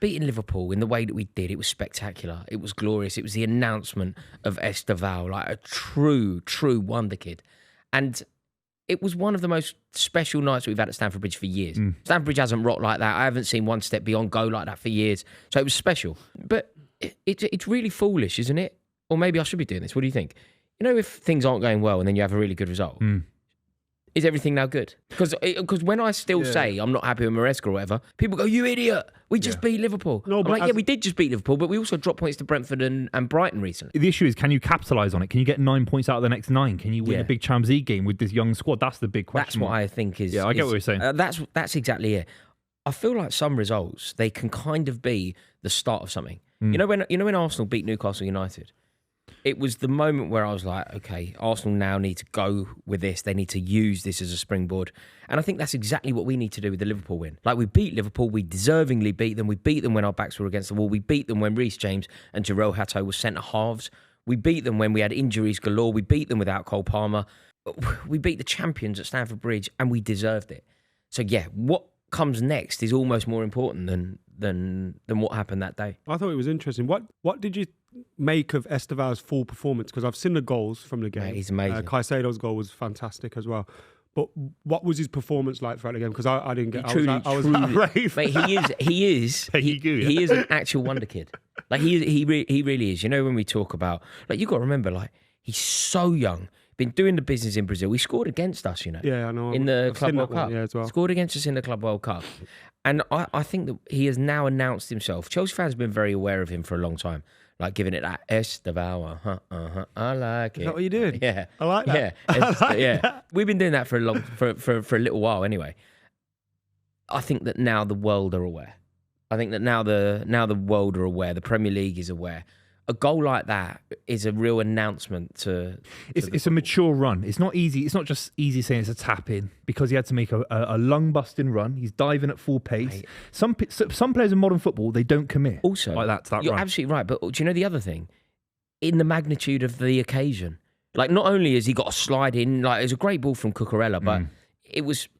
beating Liverpool in the way that we did, it was spectacular. It was glorious. It was the announcement of Esteval, like a true wonder kid. And it was one of the most special nights we've had at Stamford Bridge for years. Stamford Bridge hasn't rocked like that. I haven't seen one step beyond go like that for years. So it was special. But it's really foolish, isn't it? Or maybe I should be doing this. What do you think? You know, if things aren't going well and then you have a really good result, is everything now good? Because when I still say I'm not happy with Maresca or whatever, people go, you idiot, we just beat Liverpool. No, but I'm like, we did just beat Liverpool, but we also dropped points to Brentford and Brighton recently. The issue is, can you capitalise on it? Can you get 9 points out of the next 9? Can you win a big Champions League game with this young squad? That's the big question. That's what I think is... Yeah, I get what you're saying. That's exactly it. I feel like some results, they can kind of be the start of something. You know when Arsenal beat Newcastle United? It was the moment where I was like, okay, Arsenal now need to go with this. They need to use this as a springboard. And I think that's exactly what we need to do with the Liverpool win. Like, we beat Liverpool. We deservingly beat them. We beat them when our backs were against the wall. We beat them when Reece James and Jarrell Hato were centre-halves. We beat them when we had injuries galore. We beat them without Cole Palmer. We beat the champions at Stamford Bridge, and we deserved it. So, yeah, what comes next is almost more important than what happened that day. I thought it was interesting. What did you make of Esteval's full performance? Because I've seen the goals from the game. Mate, he's amazing. Caicedo's goal was fantastic as well. But what was his performance like throughout the game? Because I didn't get. I was outraged. Mate, he is an actual wonder kid. Like he really is. You know, when we talk about, like, you got to remember, like, he's so young. Been doing the business in Brazil. He scored against us, you know. Yeah, I know. In the Club World Cup. Yeah, as well. Scored against us in the Club World Cup. And I think that he has now announced himself. Chelsea fans have been very aware of him for a long time. Like, giving it that Esteval, I like it. Is that what you did? Yeah. I like that. Yeah. That. We've been doing that for a little while anyway. I think that now the world are aware. I think that now the world are aware. The Premier League is aware. A goal like that is a real announcement to it's a mature run. It's not easy. It's not just easy saying it's a tap in, because he had to make a lung busting run. He's diving at full pace. Right. Some players in modern football, they don't commit also like that to that you're run. Absolutely right. But do you know the other thing? In the magnitude of the occasion, like, not only has he got a slide in, like, it was a great ball from Cucurella, but it was.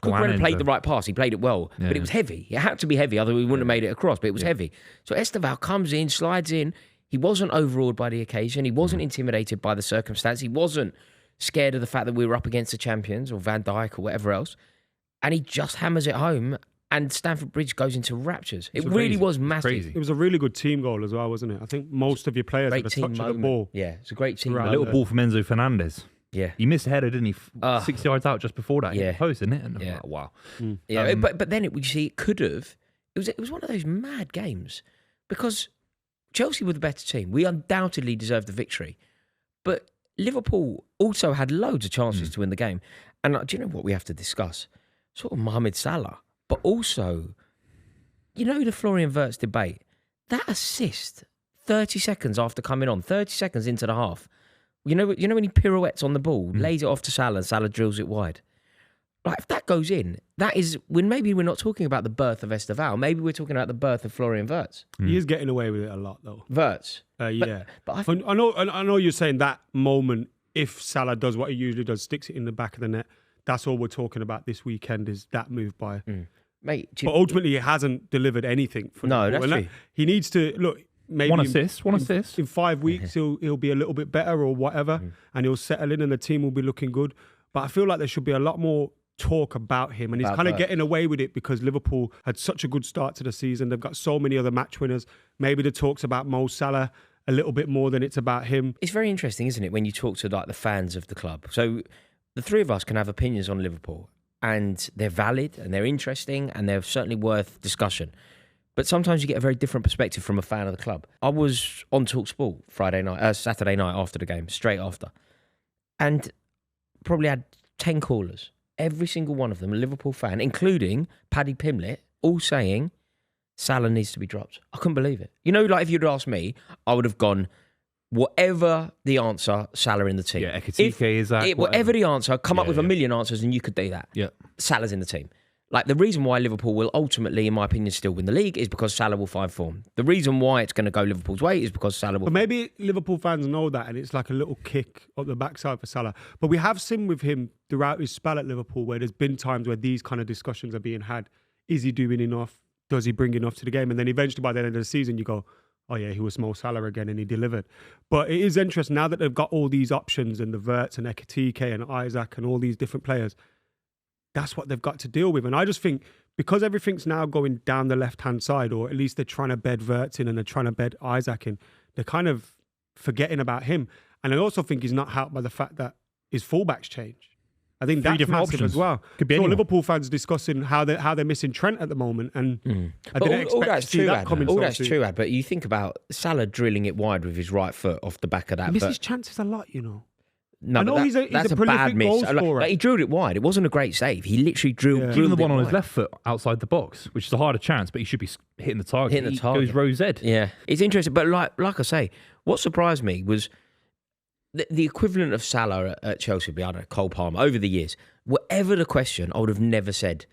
Cucurella played the right pass. He played it well, but it was heavy. It had to be heavy, otherwise we wouldn't have made it across. But it was heavy. So Esteval comes in, slides in. He wasn't overawed by the occasion. He wasn't intimidated by the circumstance. He wasn't scared of the fact that we were up against the champions or Van Dijk or whatever else. And he just hammers it home, and Stamford Bridge goes into raptures. It really was massive. Crazy. It was a really good team goal as well, wasn't it? I think most of your players had a touch of the ball. Yeah, it's a great team. A little ball from Enzo Fernandez. Yeah. He missed a header, didn't he? 6 yards out just before that. Yeah. Post, isn't it? And yeah. Like, wow. Yeah, but then you see, it could have. It was one of those mad games, because Chelsea were the better team. We undoubtedly deserved the victory. But Liverpool also had loads of chances to win the game. And do you know what we have to discuss? Sort of Mohamed Salah. But also, you know, the Florian Wirtz debate. That assist, 30 seconds after coming on, 30 seconds into the half. You know when he pirouettes on the ball, lays it off to Salah, and Salah drills it wide. Like, if that goes in, that is when maybe we're not talking about the birth of Esteval. Maybe we're talking about the birth of Florian Wirtz. He is getting away with it a lot, though. Wirtz. Yeah. But I know you're saying that moment, if Salah does what he usually does, sticks it in the back of the net, that's all we're talking about this weekend, is that move by. Mate, but ultimately, he hasn't delivered anything. No, that's true. He needs to, look, maybe one assist. In 5 weeks, he'll be a little bit better or whatever, and he'll settle in and the team will be looking good. But I feel like there should be a lot more talk about him, and he's kind of getting away with it because Liverpool had such a good start to the season. They've got so many other match winners. Maybe the talk's about Mo Salah a little bit more than it's about him. It's very interesting, isn't it, when you talk to, like, the fans of the club. So the three of us can have opinions on Liverpool, and they're valid and they're interesting and they're certainly worth discussion. But sometimes you get a very different perspective from a fan of the club. I was on TalkSport Saturday night after the game, straight after, and probably had 10 callers. Every single one of them, a Liverpool fan, including Paddy Pimlet, all saying Salah needs to be dropped. I couldn't believe it. You know, like, if you'd asked me, I would have gone, whatever the answer, Salah in the team. Yeah, Ekitike is that. Whatever the answer, come up with a million answers and you could do that. Yeah. Salah's in the team. Like, the reason why Liverpool will ultimately, in my opinion, still win the league is because Salah will find form. The reason why it's going to go Liverpool's way is because Salah will... But maybe Liverpool fans know that, and it's like a little kick up the backside for Salah. But we have seen with him throughout his spell at Liverpool where there's been times where these kind of discussions are being had. Is he doing enough? does he bring enough to the game? And then eventually by the end of the season, you go, oh yeah, he was Mo Salah again and he delivered. But it is interesting now that they've got all these options and the Wirtz and Ekitike and Isaac and all these different players, that's what they've got to deal with. And I just think because everything's now going down the left-hand side, or at least they're trying to bed Wirtz in and they're trying to bed Isaac in, they're kind of forgetting about him. And I also think he's not helped by the fact that his fullbacks change. I think that's different massive options as well. Could be so anyone. Liverpool fans discussing how they're missing Trent at the moment, and I didn't expect to see that coming. All that's true, Ad, but you think about Salah drilling it wide with his right foot off the back of that. He misses chances a lot, you know. No, I know he's a that's a prolific bad miss. goal scorer. Like, he drilled it wide. It wasn't a great save. He literally drilled Even the it one on his wide. left foot outside the box, which is a harder chance, but he should be hitting the target. Hitting the He target. goes rose ed. Yeah, it's interesting. But like I say, what surprised me was the equivalent of Salah at Chelsea would be, I don't know, Cole Palmer over the years. Whatever the question, I would have never said,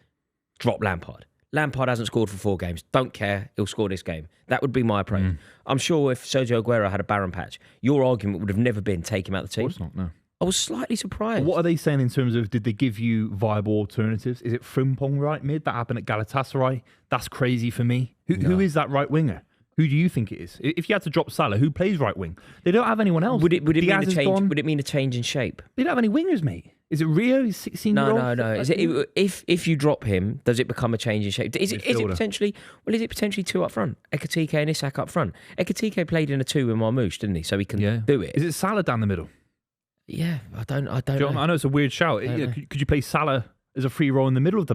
drop Lampard. Lampard hasn't scored for 4 games. Don't care. He'll score this game. That would be my approach. I'm sure if Sergio Aguero had a barren patch, your argument would have never been take him out of the team. Of course not, no. I was slightly surprised. What are they saying in terms of, did they give you viable alternatives? Is it Frimpong right mid? That happened at Galatasaray. That's crazy for me. Who is that right winger? Who do you think it is? If you had to drop Salah, who plays right wing? They don't have anyone else. Would it mean Diaz a is change? gone. Would it mean a change in shape? They don't have any wingers, mate. Is it Rio? He's 16-year-old? No. Is it if you drop him, does it become a change in shape? Is it potentially? Well, is it potentially 2 up front? Ekitike and Isak up front. Ekitike played in a 2 with Marmoush, didn't he? So he can do it. Is it Salah down the middle? Yeah, I don't know. I know it's a weird shout. Could you play Salah as a free role in the middle of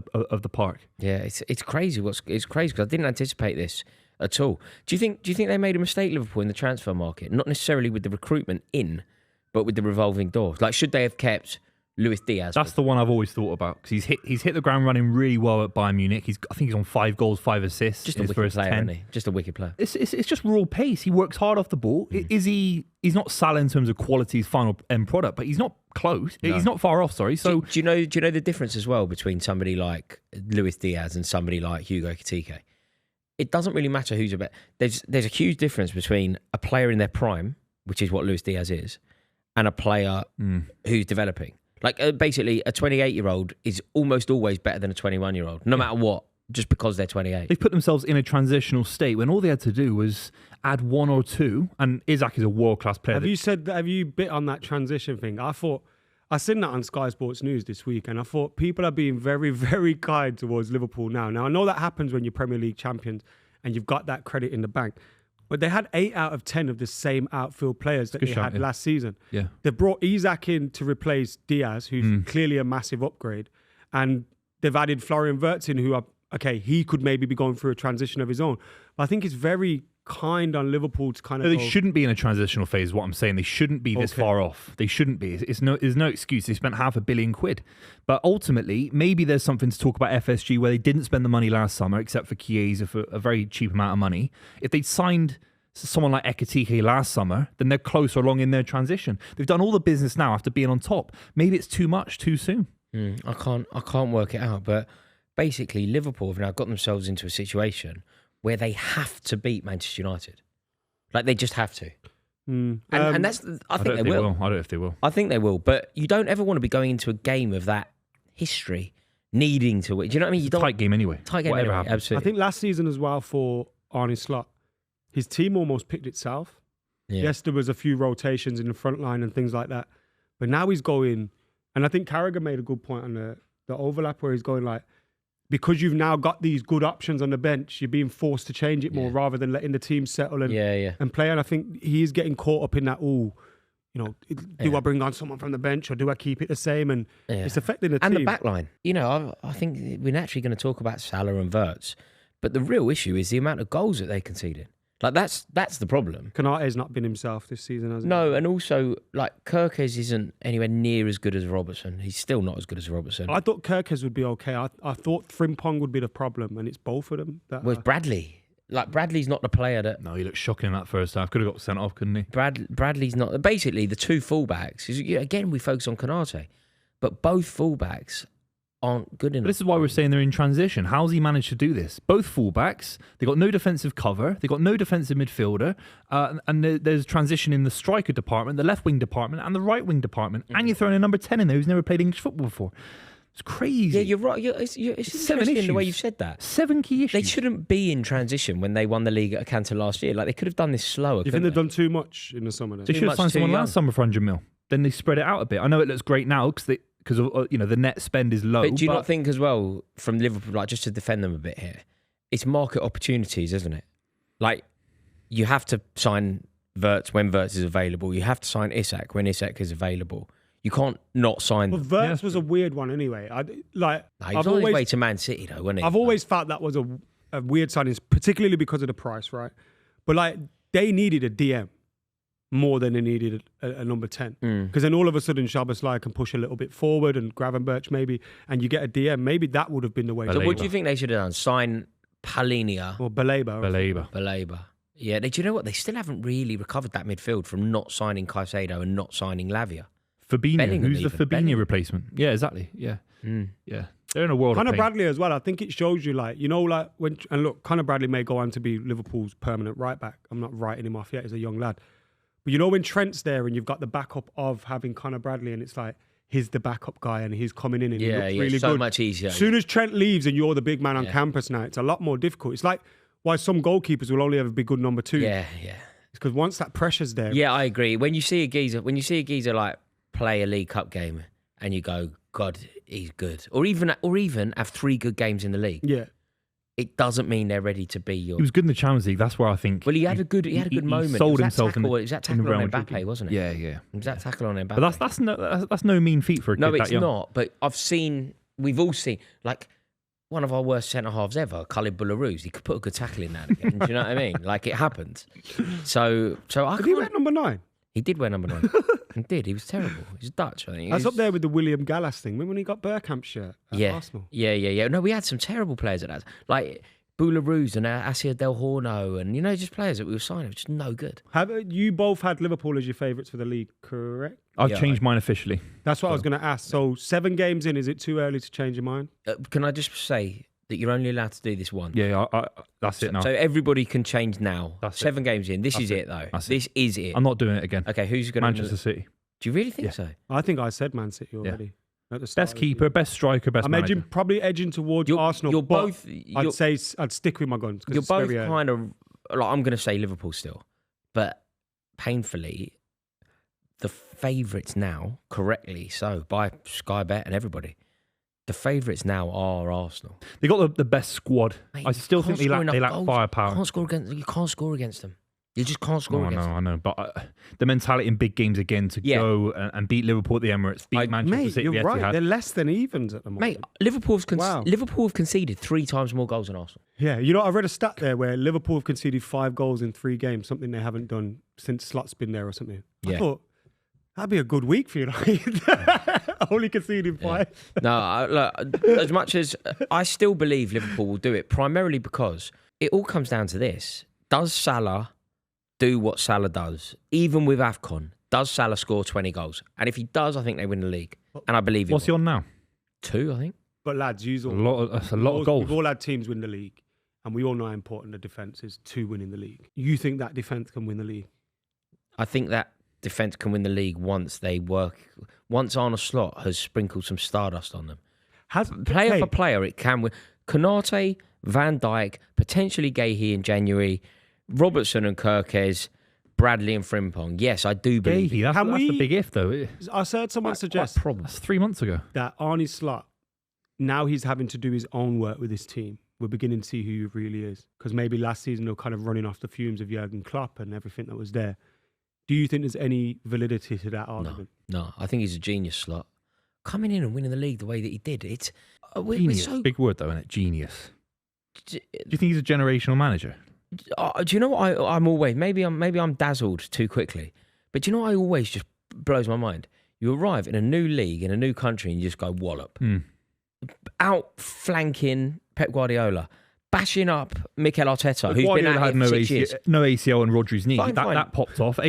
the park? Yeah, it's crazy. It's crazy because I didn't anticipate this at all. Do you think they made a mistake, Liverpool, in the transfer market? Not necessarily with the recruitment in, but with the revolving door. Like, should they have kept Luis Diaz? That's the one I've always thought about because he's hit the ground running really well at Bayern Munich. I think he's on 5 goals, 5 assists. Just a wicked player, isn't he? Just a wicked player. It's just raw pace. He works hard off the ball. He's not Salah in terms of quality, his final end product, but he's not close. No. He's not far off. Sorry. So do you know the difference as well between somebody like Luis Diaz and somebody like Hugo Ekitike? It doesn't really matter who's a better. There's a huge difference between a player in their prime, which is what Luis Diaz is, and a player who's developing. Like, basically, a 28-year-old is almost always better than a 21-year-old, no matter what, just because they're 28. They've put themselves in a transitional state when all they had to do was add 1 or 2, and Isak is a world-class player. Have you bit on that transition thing? I seen that on Sky Sports News this week, and I thought people are being very, very kind towards Liverpool now. Now, I know that happens when you're Premier League champions and you've got that credit in the bank. But they had 8 out of 10 of the same outfield players that they had last season. Yeah. They brought Isak in to replace Diaz, who's clearly a massive upgrade. And they've added Florian Wirtz in, he could maybe be going through a transition of his own. But I think it's very kind on Liverpool to kind of They shouldn't be in a transitional phase, is what I'm saying. They shouldn't be this far off. They shouldn't be. There's no excuse. They spent £500 million. But ultimately, maybe there's something to talk about FSG where they didn't spend the money last summer, except for Chiesa for a very cheap amount of money. If they'd signed someone like Ekitike last summer, then they're closer along in their transition. They've done all the business now after being on top. Maybe it's too much too soon. I can't work it out. But basically, Liverpool have now got themselves into a situation where they have to beat Manchester United. Like, they just have to. And that's, I think they will. I don't know if they will. I think they will. But you don't ever want to be going into a game of that history, needing to win. Do you know what I mean? It's a tight game anyway. Tight game Whatever anyway, happens. absolutely. I think last season as well for Arne Slot, his team almost picked itself. Yeah. Yes, there was a few rotations in the front line and things like that. But now he's going, and I think Carragher made a good point on the overlap where he's going like, because you've now got these good options on the bench, you're being forced to change it more rather than letting the team settle and play. And I think he is getting caught up in that, do I bring on someone from the bench or do I keep it the same? And it's affecting the team. And the back line. I think we're naturally going to talk about Salah and Wirtz, but the real issue is the amount of goals that they conceded. Like, that's the problem. Kanate's not been himself this season, has he? No, and also, like, Kirkes isn't anywhere near as good as Robertson. He's still not as good as Robertson. I thought Kirkes would be okay. I thought Frimpong would be the problem, and it's both of them. It's Bradley. Like, Bradley's not the player that... No, he looked shocking in that first half. Could have got sent off, couldn't he? Bradley's not... Basically, the 2 fullbacks... Again, we focus on Konate, but both fullbacks aren't good enough. But this is why we're saying they're in transition. How's he managed to do this? Both fullbacks, they got no defensive cover, they got no defensive midfielder, and there's transition in the striker department, the left wing department, and the right wing department. And you're throwing a number 10 in there who's never played English football before. It's crazy. Yeah, you're right. It's interesting the way you've said that. 7 key issues. They shouldn't be in transition when they won the league at Cantor last year. Like, they could have done this slower. You think they've done too much in the summer? Then? They should have signed someone last summer for 100 mil. Then they spread it out a bit. I know it looks great now because the net spend is low. But do you not think as well, from Liverpool, like, just to defend them a bit here, it's market opportunities, isn't it? Like, you have to sign Wirtz when Wirtz is available. You have to sign Isak when Isak is available. You can't not sign. But Wirtz was a weird one anyway. He was on his way to Man City though, wasn't he? I've always felt that was a weird signing, particularly because of the price, right? But like, they needed a DM more than they needed a number 10. Because then all of a sudden Szoboszlai can push a little bit forward and Gravenberch maybe, and you get a DM. Maybe that would have been the way. So what do you think they should have done? Sign Palhinha or Baleba. Yeah, do you know what? They still haven't really recovered that midfield from not signing Caicedo and not signing Lavia. Fabinho, who's the Fabinho replacement? Yeah, exactly. Yeah. Yeah. They're in a world of Conor pain. Bradley as well. I think it shows you, like, and look, Conor Bradley may go on to be Liverpool's permanent right back. I'm not writing him off yet. He's a young lad. But when Trent's there and you've got the backup of having Conor Bradley, and it's like, he's the backup guy and he's coming in and he looks really so good. Much easier. As soon as Trent leaves and you're the big man on campus now, it's a lot more difficult. It's like why some goalkeepers will only ever be good number 2. Yeah. It's because once that pressure's there. Yeah, I agree. When you see a geezer like play a League Cup game and you go, God, he's good, or even have 3 good games in the league. Yeah. It doesn't mean they're ready to be your. He was good in the Champions League. That's where I think. Well, he had a good moment. He sold himself in the. It was that tackle on Mbappe, wasn't it? Yeah. It was that tackle on Mbappe. But that's no mean feat for a kid No, that it's young. not. But we've all seen, like, one of our worst centre halves ever, Khalid Boularus. He could put a good tackle in that again. Do you know what I mean? Like, it happened. So I. Did he wear number 9? He did wear number 9. He did. He was terrible. He's Dutch, I think. That's up there with the William Gallas thing. Remember when he got Bergkamp's shirt at Arsenal? Yeah. No, we had some terrible players at that. Like Boularus and Assia Del Horno and, just players that we were signing, which is no good. Have you both had Liverpool as your favourites for the league, correct? I've changed mine officially. That's what I was going to ask. So 7 games in, is it too early to change your mind? Can I just say that you're only allowed to do this once? Yeah, that's it now. So everybody can change now. That's 7 games in. This is it, though. This is it. I'm not doing it again. Okay, who's going to... Manchester City. Do you really think so? I think I said Man City already. Yeah. At the start best keeper, best striker, best manager. I'm probably edging towards Arsenal. You're both. I'd say I'd stick with my guns. You're both kind of. Like, I'm going to say Liverpool still, but painfully, the favourites now, correctly so, by Sky Bet and everybody, the favourites now are Arsenal. They got the best squad. Mate, I still think they lack firepower. You can't score against them. You just can't score against them. I know. But the mentality in big games again to go and beat Liverpool at the Emirates, beat Manchester City. You're right. They're less than evens at the moment. Mate, Liverpool have conceded 3 times more goals than Arsenal. Yeah, I read a stat there where Liverpool have conceded 5 goals in 3 games, something they haven't done since Slot's been there or something. I thought, that'd be a good week for you. Only conceding 5. No, look, as much as I still believe Liverpool will do it, primarily because it all comes down to this. Does Salah do what Salah does, even with AFCON? Does Salah score 20 goals? And if he does, I think they win the league. And I believe he What's he on now? 2, I think. But lads, that's a lot of goals. We've all had teams win the league, and we all know how important the defence is to winning the league. You think that defence can win the league? I think that defence can win the league once Arne Slot has sprinkled some stardust on them. Player for player, it can win. Konate, Van Dijk, potentially Guehi in January, Robertson and Kirkes, Bradley and Frimpong. Yes, I do believe Guehi, that's the big if, though. I heard someone suggest that's 3 months ago that Arne Slot, now he's having to do his own work with his team. We're beginning to see who he really is. Because maybe last season they were kind of running off the fumes of Jurgen Klopp and everything that was there. Do you think there's any validity to that argument? No, I think he's a genius, Slot. Coming in and winning the league the way that he did, it's... Genius. Big word, though, isn't it? Genius. Do you think he's a generational manager? Do you know what I'm always... Maybe I'm dazzled too quickly. But do you know what I always just blows my mind? You arrive in a new league, in a new country, and you just go wallop. Outflanking Pep Guardiola. bashing up Mikel Arteta, who's Guardiola been at had it for no 6 years. no ACL and Rodri's knee. Fine. That popped off.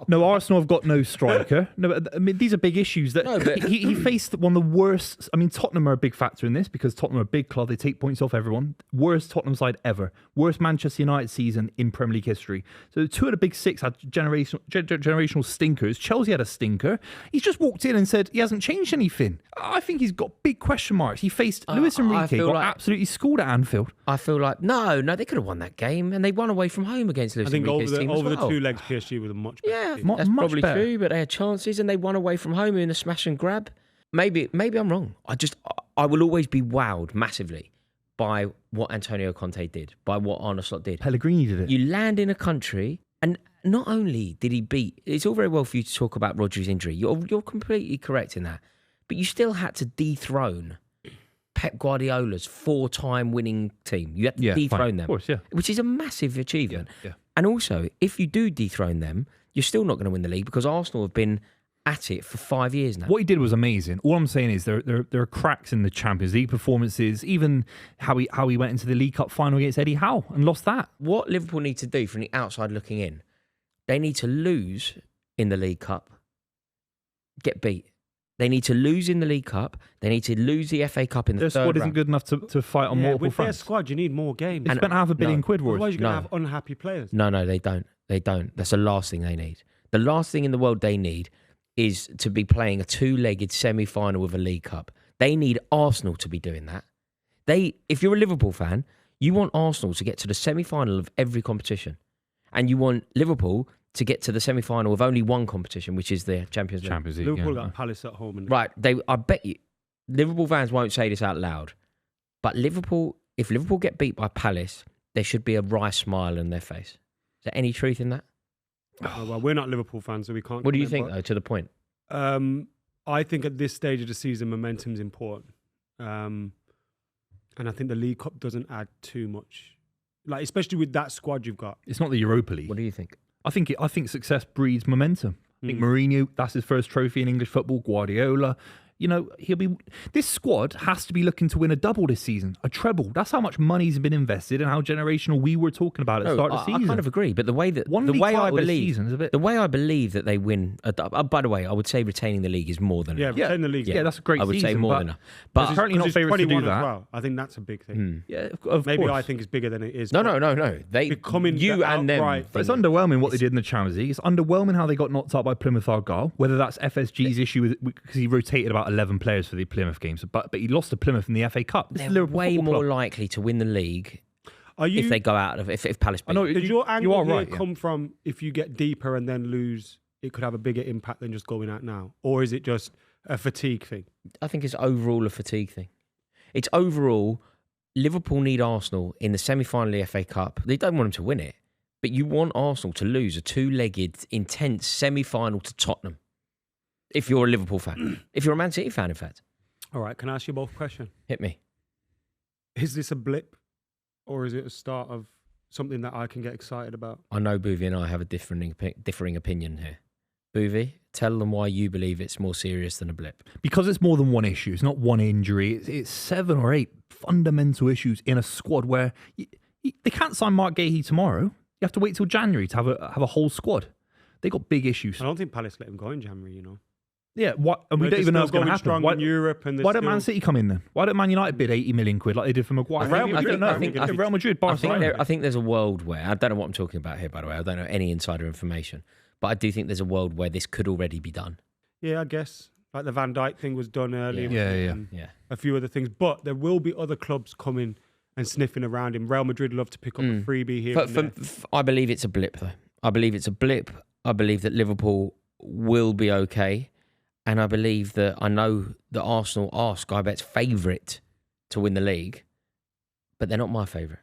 No, Arsenal have got no striker. No, I mean, these are big issues that he faced one of the worst. I mean, Tottenham are a big factor in this because Tottenham are a big club. They take points off everyone. Worst Tottenham side ever. Worst Manchester United season in Premier League history. So two of the big six had generational stinkers. Chelsea had a stinker. He's just walked in and said he hasn't changed anything. I think he's got big question marks. He faced Luis Enrique, got absolutely schooled at Anfield. I feel like no, they could have won that game, and they won away from home against Luis Enrique's team as well. Over the 2 legs, PSG was a much better team. That's probably true, but they had chances, and they won away from home in a smash and grab. Maybe I'm wrong. I will always be wowed massively by what Antonio Conte did, by what Arne Slot did. Pellegrini did it. You land in a country, and not only did he beat, it's all very well for you to talk about Rodri's injury. You're completely correct in that, but you still had to dethrone Pep Guardiola's 4-time winning team. You had to dethrone them, of course, which is a massive achievement. Yeah. And also, if you do dethrone them, you're still not going to win the league because Arsenal have been at it for 5 years now. What he did was amazing. All I'm saying is there are cracks in the Champions League performances, even how he went into the League Cup final against Eddie Howe and lost that. What Liverpool need to do from the outside looking in, they need to lose in the League Cup, get beat. They need to lose in the League Cup. They need to lose the FA Cup in the their third squad round. isn't good enough to fight on multiple with fronts. their squad, you need more games. They spent £500 million, Rory. Otherwise, you're going to have unhappy players. No, they don't. They don't. That's the last thing they need. The last thing in the world they need is to be playing a 2-legged semi-final of a League Cup. They need Arsenal to be doing that. If you're a Liverpool fan, you want Arsenal to get to the semi-final of every competition. And you want Liverpool to get to the semi-final of only one competition, which is the Champions League. Liverpool got Palace at home. Right. I bet you, Liverpool fans won't say this out loud, but if Liverpool get beat by Palace, there should be a wry smile on their face. Is there any truth in that? Well, we're not Liverpool fans, so we can't. What do you think, though, to the point? I think at this stage of the season, momentum's important. And I think the League Cup doesn't add too much. Like, especially with that squad you've got. It's not the Europa League. What do you think? I think success breeds momentum. I think Mourinho, that's his first trophy in English football. Guardiola, this squad has to be looking to win a double this season, a treble. That's how much money's been invested and how generational we were talking about at the start of the season. I kind of agree, but the way I believe that they win. By the way, I would say retaining the league is more than enough. Retaining the league. Yeah, that's a great. I would say more than enough. But apparently not favourites to do that. Well. I think that's a big thing. Yeah, of Maybe course. I think it's bigger than it is. No. They becoming you the and them. outright- But it's underwhelming what they did in the Champions League. It's underwhelming how they got knocked out by Plymouth Argyle. Whether that's FSG's issue because he rotated about 11 players for the Plymouth games, but he lost to Plymouth in the FA Cup. They're way more likely to win the league if they go out of if Palace beat. Does your angle right, come from if you get deeper and then lose, it could have a bigger impact than just going out now? Or is it just a fatigue thing? I think it's overall a fatigue thing. It's overall, Liverpool need Arsenal in the semi-final of the FA Cup. They don't want them to win it, but you want Arsenal to lose a 2-legged, intense semi-final to Tottenham. If you're a Liverpool fan. If you're a Man City fan, in fact. All right, can I ask you both a question? Hit me. Is this a blip or is it a start of something that I can get excited about? I know Buvey and I have a differing opinion here. Buvey, tell them why you believe it's more serious than a blip. Because it's more than one issue. It's not one injury. It's 7 or 8 fundamental issues in a squad where they can't sign Mark Gahey tomorrow. You have to wait till January to have a whole squad. They got big issues. I don't think Palace let him go in January, Yeah, and we don't even know what's going to happen. Why, in Europe and why don't Man City come in then? Why don't Man United bid 80 million quid like they did for Maguire? Real Madrid, Barcelona. I think there's a world where, I don't know what I'm talking about here, by the way. I don't know any insider information. But I do think there's a world where this could already be done. Yeah, I guess. Like the Van Dijk thing was done earlier. Yeah. A few other things. But there will be other clubs coming and sniffing around him. Real Madrid love to pick up a freebie here. I believe it's a blip, though. I believe it's a blip. I believe that Liverpool will be okay. And I believe that I know that Arsenal are Sky Bet's favourite to win the league. But they're not my favourite.